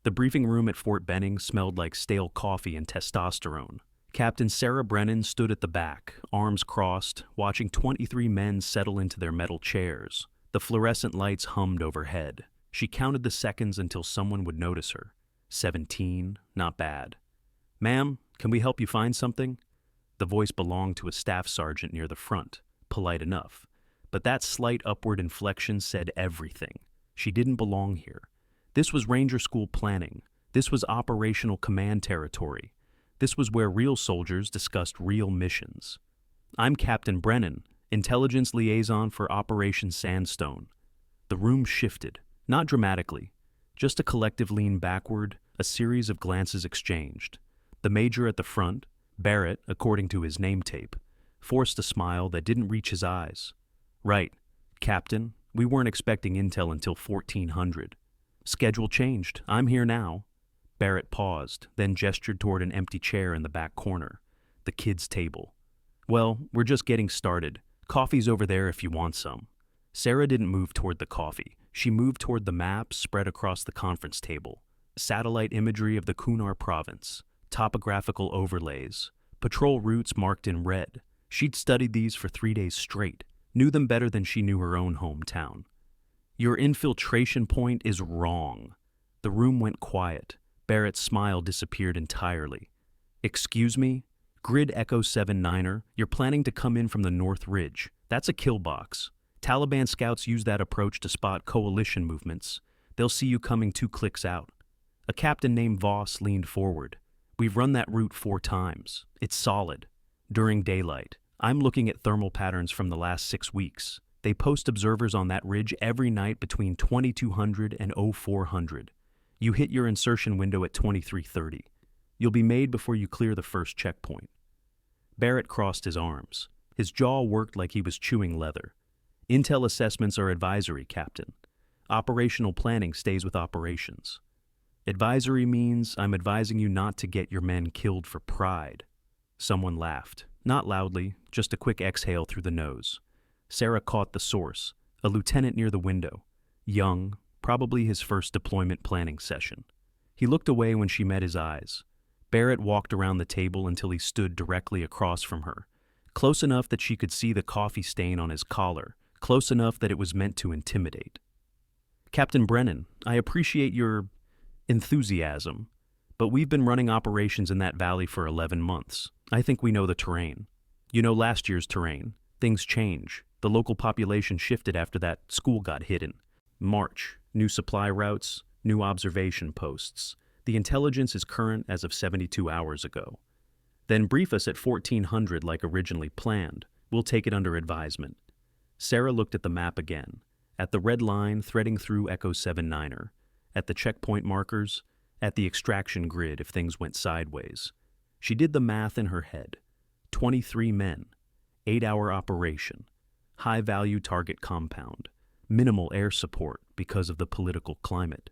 The briefing room at Fort Benning smelled like stale coffee and testosterone. Captain Sarah Brennan stood at the back, arms crossed, watching 23 men settle into their metal chairs. The fluorescent lights hummed overhead. She counted the seconds until someone would notice her. 17, not bad. "Ma'am, can we help you find something?" The voice belonged to a staff sergeant near the front, polite enough. But that slight upward inflection said everything. She didn't belong here. This was Ranger School planning. This was operational command territory. This was where real soldiers discussed real missions. "I'm Captain Brennan, Intelligence Liaison for Operation Sandstone." The room shifted, not dramatically, just a collective lean backward, a series of glances exchanged. The major at the front, Barrett, according to his name tape, forced a smile that didn't reach his eyes. "Right, Captain, we weren't expecting intel until 1400. Schedule changed. I'm here now." Barrett paused, then gestured toward an empty chair in the back corner. The kids' table. "Well, we're just getting started. Coffee's over there if you want some." Sarah didn't move toward the coffee. She moved toward the maps spread across the conference table. Satellite imagery of the Kunar province, topographical overlays, patrol routes marked in red. She'd studied these for 3 days straight, knew them better than she knew her own hometown. "Your infiltration point is wrong." The room went quiet. Barrett's smile disappeared entirely. "Excuse me? Grid Echo 79er, you're planning to come in from the North Ridge. That's a kill box. Taliban scouts use that approach to spot coalition movements. They'll see you coming 2 clicks out." A captain named Voss leaned forward. "We've run that route 4 times. It's solid. During daylight. I'm looking at thermal patterns from the last 6 weeks. They post observers on that ridge every night between 2200 and 0400. You hit your insertion window at 2330. You'll be made before you clear the first checkpoint." Barrett crossed his arms. His jaw worked like he was chewing leather. "Intel assessments are advisory, Captain. Operational planning stays with operations. Advisory means I'm advising you not to get your men killed for pride." Someone laughed. Not loudly, just a quick exhale through the nose. Sarah caught the source, a lieutenant near the window. Young, probably his first deployment planning session. He looked away when she met his eyes. Barrett walked around the table until he stood directly across from her, close enough that she could see the coffee stain on his collar, close enough that it was meant to intimidate. "Captain Brennan, I appreciate your enthusiasm, but we've been running operations in that valley for 11 months. I think we know the terrain. You know last year's terrain. Things change. The local population shifted after that school got hidden. March, new supply routes, new observation posts. The intelligence is current as of 72 hours ago. Then brief us at 1400 like originally planned. We'll take it under advisement." Sarah looked at the map again, at the red line threading through Echo 79er, at the checkpoint markers, at the extraction grid if things went sideways. She did the math in her head. 23 men, 8-hour operation, high-value target compound, minimal air support because of the political climate.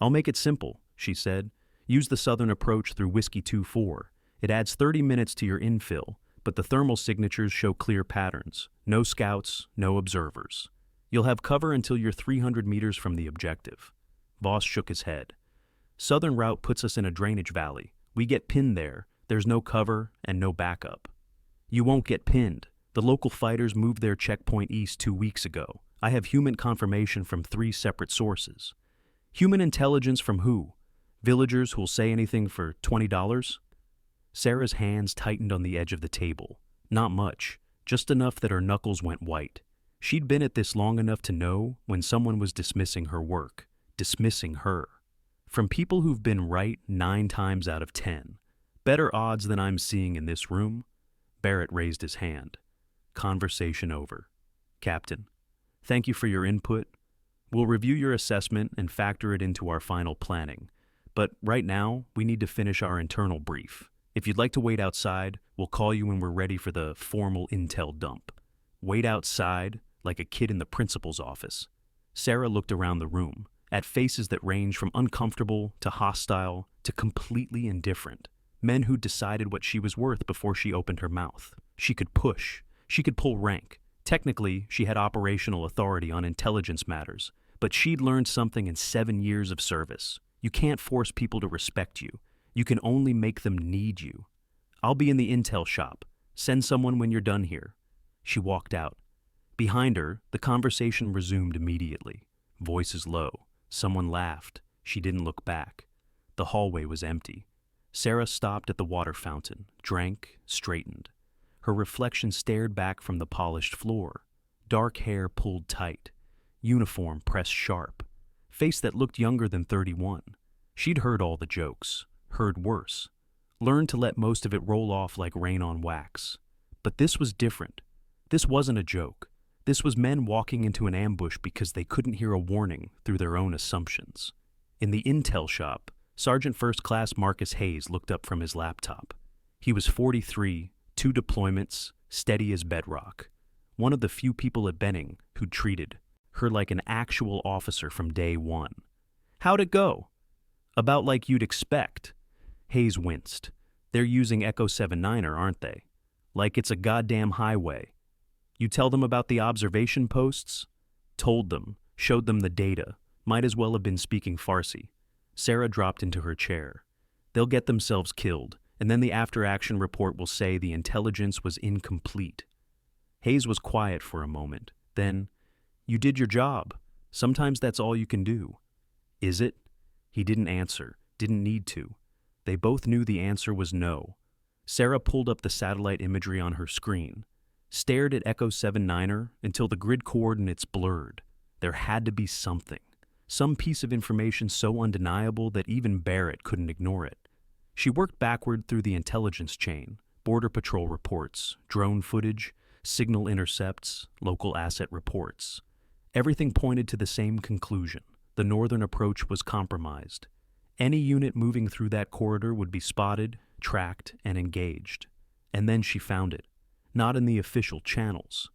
"I'll make it simple," she said. "Use the southern approach through Whiskey 24. It adds 30 minutes to your infill, but the thermal signatures show clear patterns. No scouts, no observers. You'll have cover until you're 300 meters from the objective." Voss shook his head. "Southern route puts us in a drainage valley. We get pinned there. There's no cover and no backup." "You won't get pinned. The local fighters moved their checkpoint east 2 weeks ago. I have human confirmation from 3 separate sources." "Human intelligence from who? Villagers who'll say anything for $20? Sarah's hands tightened on the edge of the table. Not much, just enough that her knuckles went white. She'd been at this long enough to know when someone was dismissing her work, dismissing her. From people who've been right 9 times out of 10. Better odds than I'm seeing in this room. Barrett raised his hand. Conversation over. "Captain, thank you for your input. We'll review your assessment and factor it into our final planning. But right now, we need to finish our internal brief. If you'd like to wait outside, we'll call you when we're ready for the formal intel dump." Wait outside, like a kid in the principal's office. Sarah looked around the room, at faces that ranged from uncomfortable to hostile to completely indifferent. Men who decided what she was worth before she opened her mouth. She could push. She could pull rank. Technically, she had operational authority on intelligence matters, but she'd learned something in 7 years of service. You can't force people to respect you. You can only make them need you. I'll be in the intel shop. Send someone when you're done here." She walked out. Behind her, the conversation resumed immediately. Voices low. Someone laughed. She didn't look back. The hallway was empty. Sarah stopped at the water fountain, drank, straightened. Her reflection stared back from the polished floor. Dark hair pulled tight. Uniform pressed sharp. Face that looked younger than 31. She'd heard all the jokes. Heard worse. Learned to let most of it roll off like rain on wax. But this was different. This wasn't a joke. This was men walking into an ambush because they couldn't hear a warning through their own assumptions. In the intel shop, Sergeant First Class Marcus Hayes looked up from his laptop. He was 43, 2 deployments, steady as bedrock. One of the few people at Benning who'd treated her like an actual officer from day one. "How'd it go?" "About like you'd expect." Hayes winced. "They're using Echo 79er, aren't they? Like it's a goddamn highway." "You tell them about the observation posts?" "Told them. Showed them the data. Might as well have been speaking Farsi." Sarah dropped into her chair. "They'll get themselves killed, and then the after-action report will say the intelligence was incomplete." Hayes was quiet for a moment. Then, "You did your job. Sometimes that's all you can do." "Is it?" He didn't answer. Didn't need to. They both knew the answer was no. Sarah pulled up the satellite imagery on her screen. Stared at Echo 79er until the grid coordinates blurred. There had to be something. Some piece of information so undeniable that even Barrett couldn't ignore it. She worked backward through the intelligence chain, Border Patrol reports, drone footage, signal intercepts, local asset reports. Everything pointed to the same conclusion. The northern approach was compromised. Any unit moving through that corridor would be spotted, tracked, and engaged. And then she found it. Not in the official channels.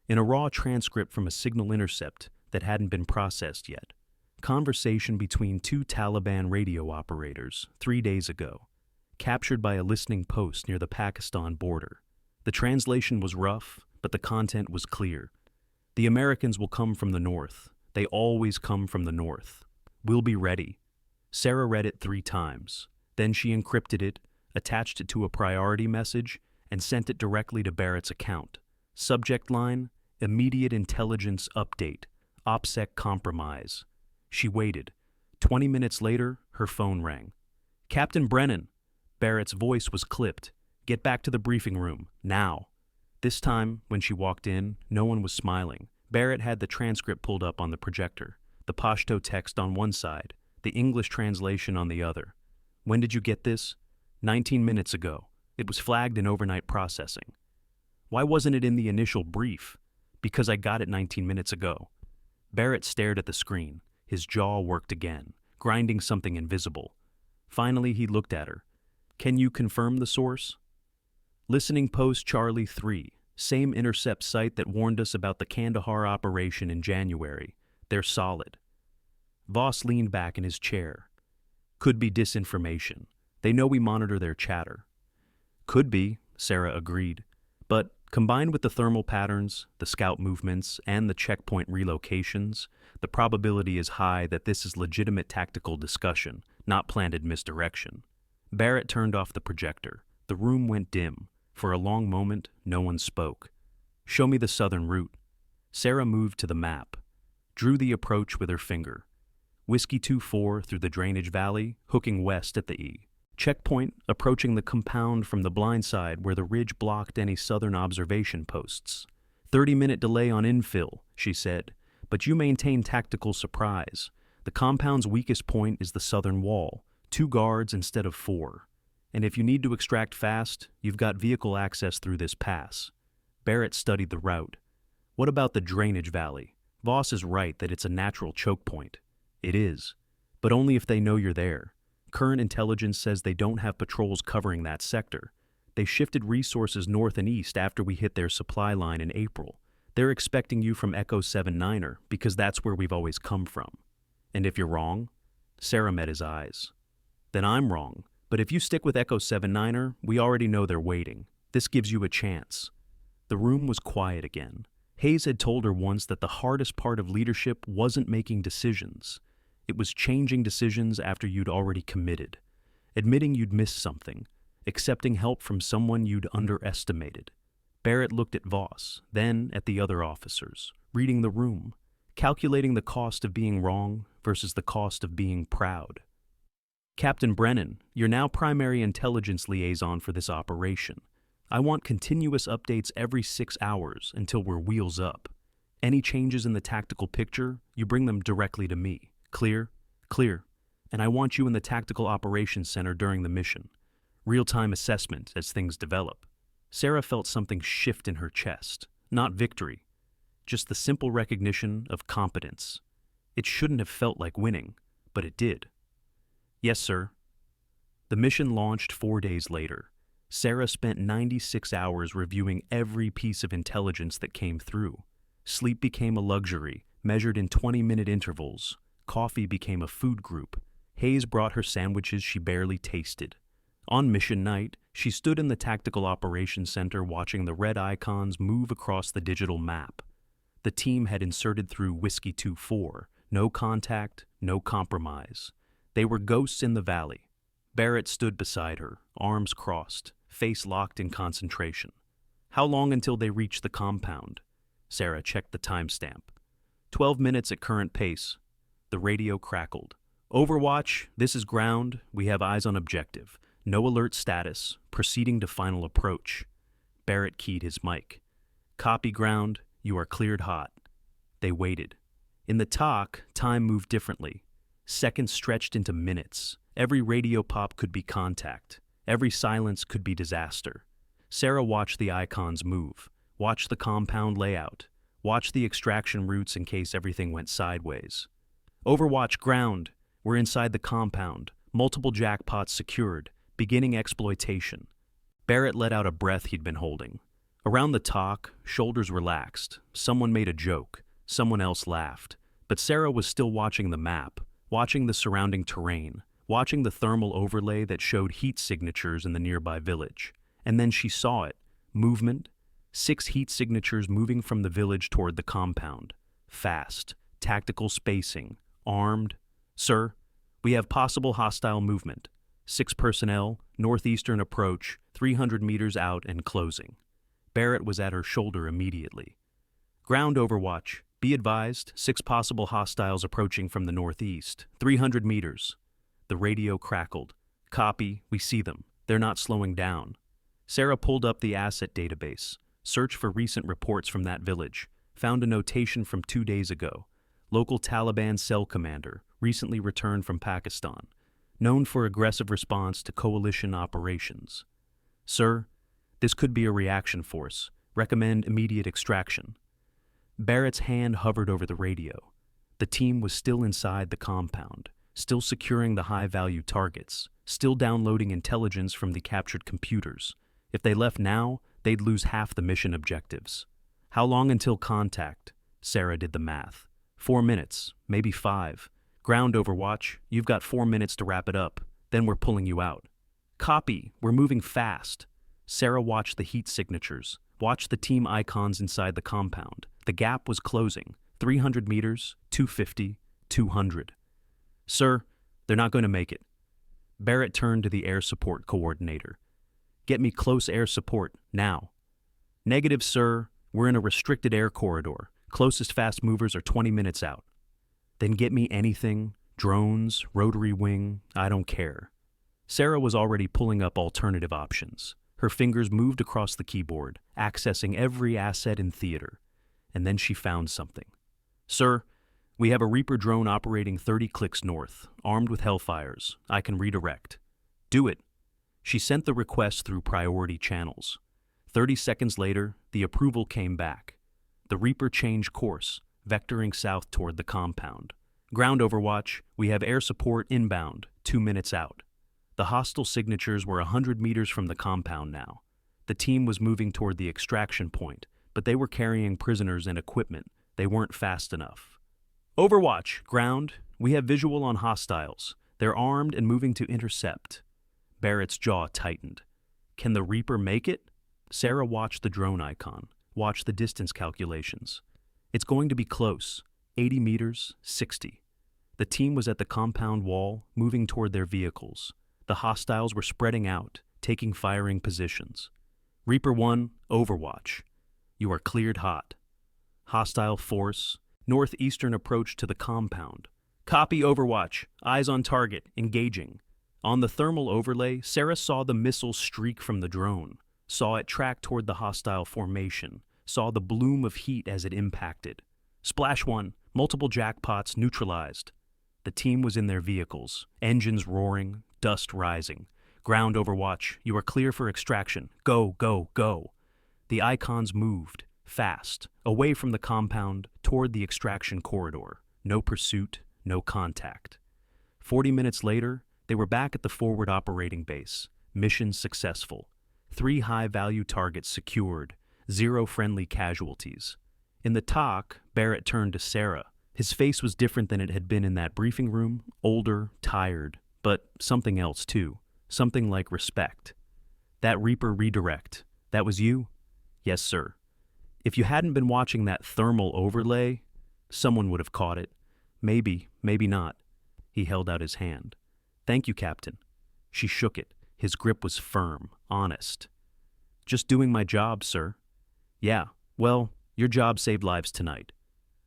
In a raw transcript from a signal intercept that hadn't been processed yet. Conversation between 2 Taliban radio operators 3 days ago, captured by a listening post near the Pakistan border. The translation was rough, but the content was clear. "The Americans will come from the north. They always come from the north. We'll be ready." Sarah read it 3 times. Then she encrypted it, attached it to a priority message, and sent it directly to Barrett's account. Subject line, "Immediate intelligence update. OPSEC compromise." She waited. 20 minutes later, her phone rang. "Captain Brennan." Barrett's voice was clipped. "Get back to the briefing room, now." This time, when she walked in, no one was smiling. Barrett had the transcript pulled up on the projector, the Pashto text on one side, the English translation on the other. "When did you get this?" 19 minutes ago. It was flagged in overnight processing." "Why wasn't it in the initial brief?" "Because I got it 19 minutes ago." Barrett stared at the screen. His jaw worked again, grinding something invisible. Finally, he looked at her. "Can you confirm the source?" "Listening Post Charlie 3, same intercept site that warned us about the Kandahar operation in January. They're solid." Voss leaned back in his chair. "Could be disinformation. They know we monitor their chatter." "Could be," Sarah agreed. "But combined with the thermal patterns, the scout movements, and the checkpoint relocations, the probability is high that this is legitimate tactical discussion, not planted misdirection." Barrett turned off the projector. The room went dim. For a long moment, no one spoke. "Show me the southern route." Sarah moved to the map, drew the approach with her finger. Whiskey 2-4 through the drainage valley, hooking west at the E. Checkpoint approaching the compound from the blind side where the ridge blocked any southern observation posts. 30-minute delay on infill, she said, but you maintain tactical surprise. The compound's weakest point is the southern wall, 2 guards instead of 4. And if you need to extract fast, you've got vehicle access through this pass. Barrett studied the route. What about the drainage valley? Voss is right that it's a natural choke point. It is, but only if they know you're there. Current intelligence says they don't have patrols covering that sector. They shifted resources north and east after we hit their supply line in April. They're expecting you from Echo 79er because that's where we've always come from. And if you're wrong? Sarah met his eyes. Then I'm wrong. But if you stick with Echo 79er, we already know they're waiting. This gives you a chance. The room was quiet again. Hayes had told her once that the hardest part of leadership wasn't making decisions. It was changing decisions after you'd already committed, admitting you'd missed something, accepting help from someone you'd underestimated. Barrett looked at Voss, then at the other officers, reading the room, calculating the cost of being wrong versus the cost of being proud. Captain Brennan, you're now primary intelligence liaison for this operation. I want continuous updates every 6 hours until we're wheels up. Any changes in the tactical picture, you bring them directly to me. Clear? Clear. And I want you in the Tactical Operations Center during the mission. Real-time assessment as things develop. Sarah felt something shift in her chest. Not victory. Just the simple recognition of competence. It shouldn't have felt like winning, but it did. Yes, sir. The mission launched 4 days later. Sarah spent 96 hours reviewing every piece of intelligence that came through. Sleep became a luxury, measured in 20-minute intervals. Coffee became a food group. Hayes brought her sandwiches she barely tasted. On mission night, she stood in the Tactical Operations Center watching the red icons move across the digital map. The team had inserted through Whiskey 2-4, no contact, no compromise. They were ghosts in the valley. Barrett stood beside her, arms crossed, face locked in concentration. How long until they reached the compound? Sarah checked the timestamp. 12 minutes at current pace. The radio crackled. Overwatch, this is ground. We have eyes on objective. No alert status. Proceeding to final approach. Barrett keyed his mic. Copy ground. You are cleared hot. They waited. In the talk, time moved differently. Seconds stretched into minutes. Every radio pop could be contact. Every silence could be disaster. Sarah watched the icons move. Watched the compound layout. Watched the extraction routes in case everything went sideways. Overwatch ground. We're inside the compound. Multiple jackpots secured. Beginning exploitation. Barrett let out a breath he'd been holding. Around the talk, shoulders relaxed. Someone made a joke. Someone else laughed. But Sarah was still watching the map, watching the surrounding terrain, watching the thermal overlay that showed heat signatures in the nearby village. And then she saw it. Movement. 6 heat signatures moving from the village toward the compound. Fast. Tactical spacing. Armed. Sir, we have possible hostile movement. 6 personnel, northeastern approach, 300 meters out and closing. Barrett was at her shoulder immediately. Ground Overwatch. Be advised, 6 possible hostiles approaching from the northeast, 300 meters. The radio crackled. Copy, we see them. They're not slowing down. Sarah pulled up the asset database, searched for recent reports from that village, found a notation from 2 days ago. Local Taliban cell commander, recently returned from Pakistan, known for aggressive response to coalition operations. Sir, this could be a reaction force. Recommend immediate extraction. Barrett's hand hovered over the radio. The team was still inside the compound, still securing the high-value targets, still downloading intelligence from the captured computers. If they left now, they'd lose half the mission objectives. How long until contact? Sarah did the math. 4 minutes, maybe 5. Ground Overwatch, you've got 4 minutes to wrap it up. Then we're pulling you out. Copy, we're moving fast. Sarah watched the heat signatures, watched the team icons inside the compound. The gap was closing. 300 meters, 250, 200. Sir, they're not going to make it. Barrett turned to the air support coordinator. Get me close air support, now. Negative, sir. We're in a restricted air corridor. Closest fast movers are 20 minutes out. Then get me anything, drones, rotary wing, I don't care. Sarah was already pulling up alternative options. Her fingers moved across the keyboard, accessing every asset in theater. And then she found something. Sir, we have a Reaper drone operating 30 clicks north, armed with Hellfires. I can redirect. Do it. She sent the request through priority channels. 30 seconds later, the approval came back. The Reaper changed course, vectoring south toward the compound. Ground Overwatch, we have air support inbound, 2 minutes out. The hostile signatures were 100 meters from the compound now. The team was moving toward the extraction point, but they were carrying prisoners and equipment. They weren't fast enough. Overwatch, ground, we have visual on hostiles. They're armed and moving to intercept. Barrett's jaw tightened. Can the Reaper make it? Sarah watched the drone icon, watched the distance calculations. It's going to be close. 80 meters, 60. The team was at the compound wall, moving toward their vehicles. The hostiles were spreading out, taking firing positions. Reaper 1, Overwatch. You are cleared hot. Hostile force, northeastern approach to the compound. Copy Overwatch, eyes on target, engaging. On the thermal overlay, Sarah saw the missile streak from the drone, saw it track toward the hostile formation, saw the bloom of heat as it impacted. Splash 1, multiple jackpots neutralized. The team was in their vehicles, engines roaring, dust rising. Ground Overwatch, you are clear for extraction. Go, go, go. The icons moved, fast, away from the compound, toward the extraction corridor. No pursuit, no contact. 40 minutes later, they were back at the forward operating base. Mission successful. 3 high-value targets secured, 0 friendly casualties. In the talk, Barrett turned to Sarah. His face was different than it had been in that briefing room, older, tired, but something else too, something like respect. That Reaper redirect, that was you? Yes, sir. If you hadn't been watching that thermal overlay, someone would have caught it. Maybe, maybe not. He held out his hand. Thank you, Captain. She shook it. His grip was firm, honest. Just doing my job, sir. Yeah, well, your job saved lives tonight.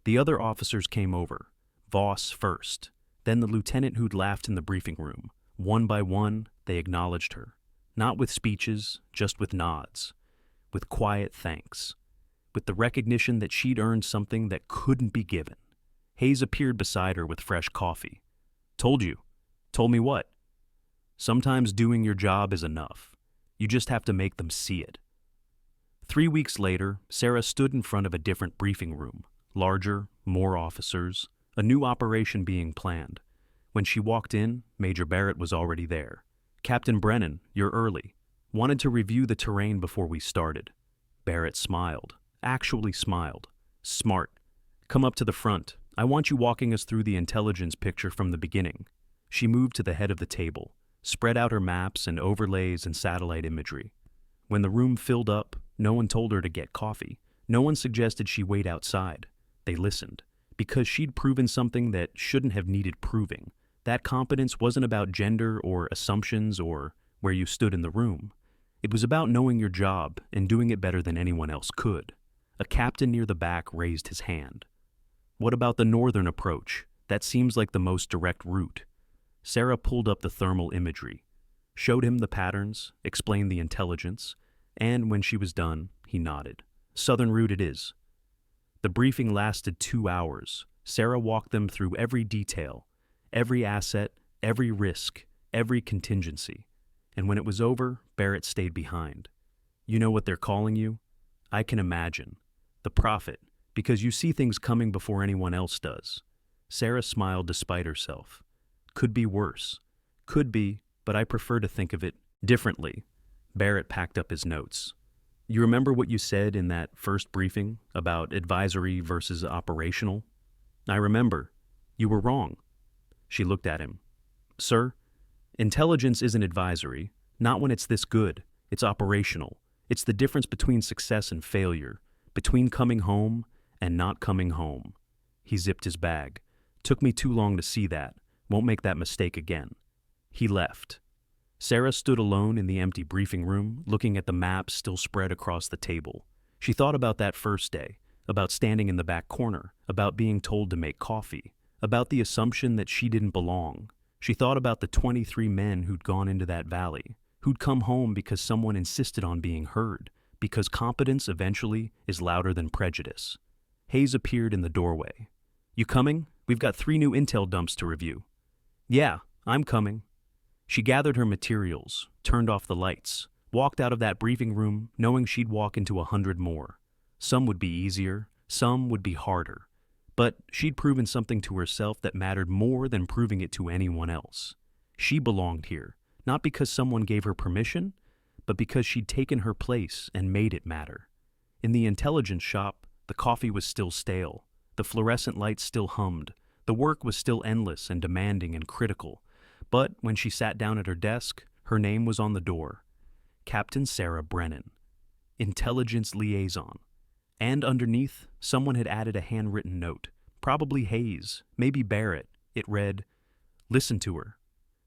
The other officers came over. Voss first, then the lieutenant who'd laughed in the briefing room. One by one, they acknowledged her. Not with speeches, just with nods. With quiet thanks. With the recognition that she'd earned something that couldn't be given. Hayes appeared beside her with fresh coffee. Told you. Told me what? Sometimes doing your job is enough. You just have to make them see it. 3 weeks later, Sarah stood in front of a different briefing room. Larger, more officers, a new operation being planned. When she walked in, Major Barrett was already there. Captain Brennan, you're early. Wanted to review the terrain before we started. Barrett smiled. Actually smiled. Smart. Come up to the front. I want you walking us through the intelligence picture from the beginning. She moved to the head of the table, spread out her maps and overlays and satellite imagery. When the room filled up, no one told her to get coffee. No one suggested she wait outside. They listened, because she'd proven something that shouldn't have needed proving. That competence wasn't about gender or assumptions or where you stood in the room. It was about knowing your job and doing it better than anyone else could. A captain near the back raised his hand. What about the northern approach? That seems like the most direct route. Sarah pulled up the thermal imagery, showed him the patterns, explained the intelligence, and when she was done, he nodded. Southern route it is. The briefing lasted 2 hours. Sarah walked them through every detail, every asset, every risk, every contingency. And when it was over, Barrett stayed behind. You know what they're calling you? I can imagine. The prophet, because you see things coming before anyone else does. Sarah smiled despite herself. Could be worse. Could be, but I prefer to think of it differently. Barrett packed up his notes. You remember what you said in that first briefing about advisory versus operational? I remember. You were wrong. She looked at him. Sir, intelligence isn't advisory, not when it's this good. It's operational. It's the difference between success and failure, between coming home and not coming home. He zipped his bag. Took me too long to see that. Won't make that mistake again. He left. Sarah stood alone in the empty briefing room, looking at the maps still spread across the table. She thought about that first day, about standing in the back corner, about being told to make coffee, about the assumption that she didn't belong. She thought about the 23 men who'd gone into that valley, who'd come home because someone insisted on being heard, because competence eventually is louder than prejudice. Hayes appeared in the doorway. You coming? We've got 3 new intel dumps to review. Yeah, I'm coming. She gathered her materials, turned off the lights, walked out of that briefing room knowing she'd walk into 100 more. Some would be easier, some would be harder. But she'd proven something to herself that mattered more than proving it to anyone else. She belonged here, not because someone gave her permission, but because she'd taken her place and made it matter. In the intelligence shop, the coffee was still stale, the fluorescent lights still hummed, the work was still endless and demanding and critical. But when she sat down at her desk, her name was on the door. Captain Sarah Brennan, Intelligence Liaison. And underneath, someone had added a handwritten note, probably Hayes, maybe Barrett. It read, "Listen to her."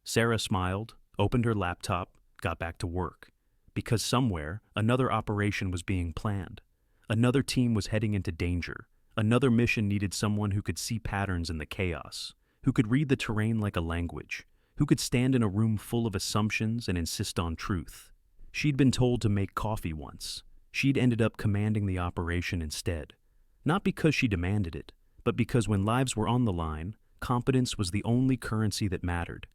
Sarah smiled, opened her laptop, got back to work. Because somewhere, another operation was being planned. Another team was heading into danger. Another mission needed someone who could see patterns in the chaos, who could read the terrain like a language, who could stand in a room full of assumptions and insist on truth. She'd been told to make coffee once. She'd ended up commanding the operation instead. Not because she demanded it, but because when lives were on the line, competence was the only currency that mattered.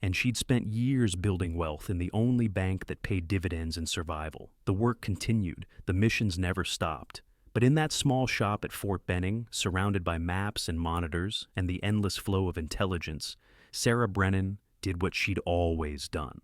And she'd spent years building wealth in the only bank that paid dividends in survival. The work continued, the missions never stopped. But in that small shop at Fort Benning, surrounded by maps and monitors and the endless flow of intelligence, Sarah Brennan did what she'd always done.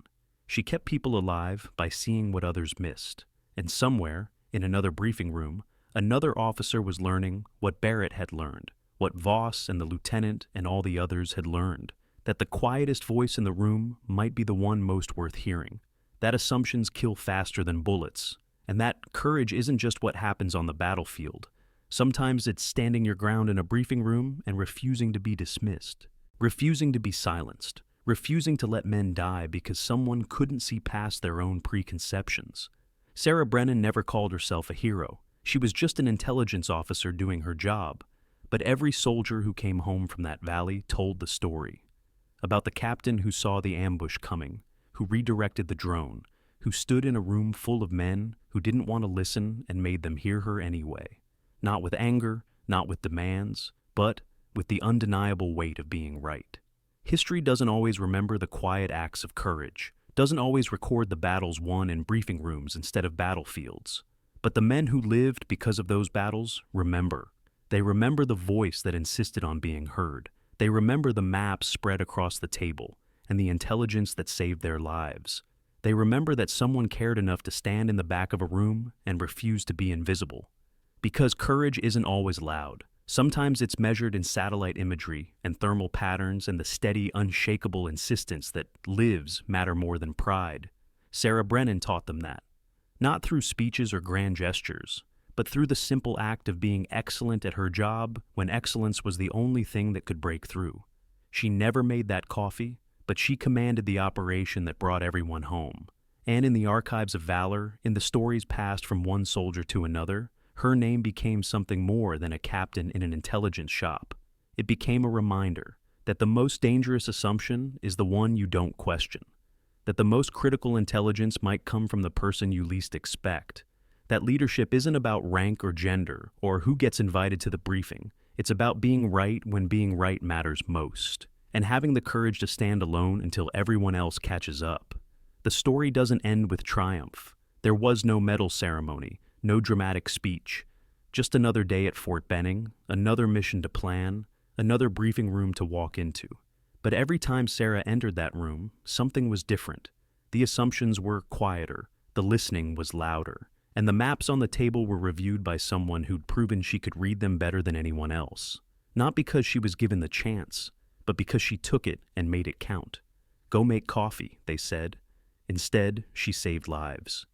She kept people alive by seeing what others missed. And somewhere, in another briefing room, another officer was learning what Barrett had learned, what Voss and the lieutenant and all the others had learned. That the quietest voice in the room might be the one most worth hearing, that assumptions kill faster than bullets, and that courage isn't just what happens on the battlefield. Sometimes it's standing your ground in a briefing room and refusing to be dismissed, refusing to be silenced, refusing to let men die because someone couldn't see past their own preconceptions. Sarah Brennan never called herself a hero. She was just an intelligence officer doing her job. But every soldier who came home from that valley told the story. About the captain who saw the ambush coming, who redirected the drone, who stood in a room full of men who didn't want to listen and made them hear her anyway. Not with anger, not with demands, but with the undeniable weight of being right. History doesn't always remember the quiet acts of courage, doesn't always record the battles won in briefing rooms instead of battlefields. But the men who lived because of those battles remember. They remember the voice that insisted on being heard. They remember the maps spread across the table and the intelligence that saved their lives. They remember that someone cared enough to stand in the back of a room and refuse to be invisible. Because courage isn't always loud. Sometimes it's measured in satellite imagery and thermal patterns and the steady, unshakable insistence that lives matter more than pride. Sarah Brennan taught them that. Not through speeches or grand gestures, but through the simple act of being excellent at her job when excellence was the only thing that could break through. She never made that coffee, but she commanded the operation that brought everyone home. And in the archives of valor, in the stories passed from one soldier to another, her name became something more than a captain in an intelligence shop. It became a reminder that the most dangerous assumption is the one you don't question, that the most critical intelligence might come from the person you least expect, that leadership isn't about rank or gender or who gets invited to the briefing. It's about being right when being right matters most, and having the courage to stand alone until everyone else catches up. The story doesn't end with triumph. There was no medal ceremony, no dramatic speech, just another day at Fort Benning, another mission to plan, another briefing room to walk into. But every time Sarah entered that room, something was different. The assumptions were quieter, the listening was louder, and the maps on the table were reviewed by someone who'd proven she could read them better than anyone else. Not because she was given the chance, but because she took it and made it count. Go make coffee, they said. Instead, she saved lives.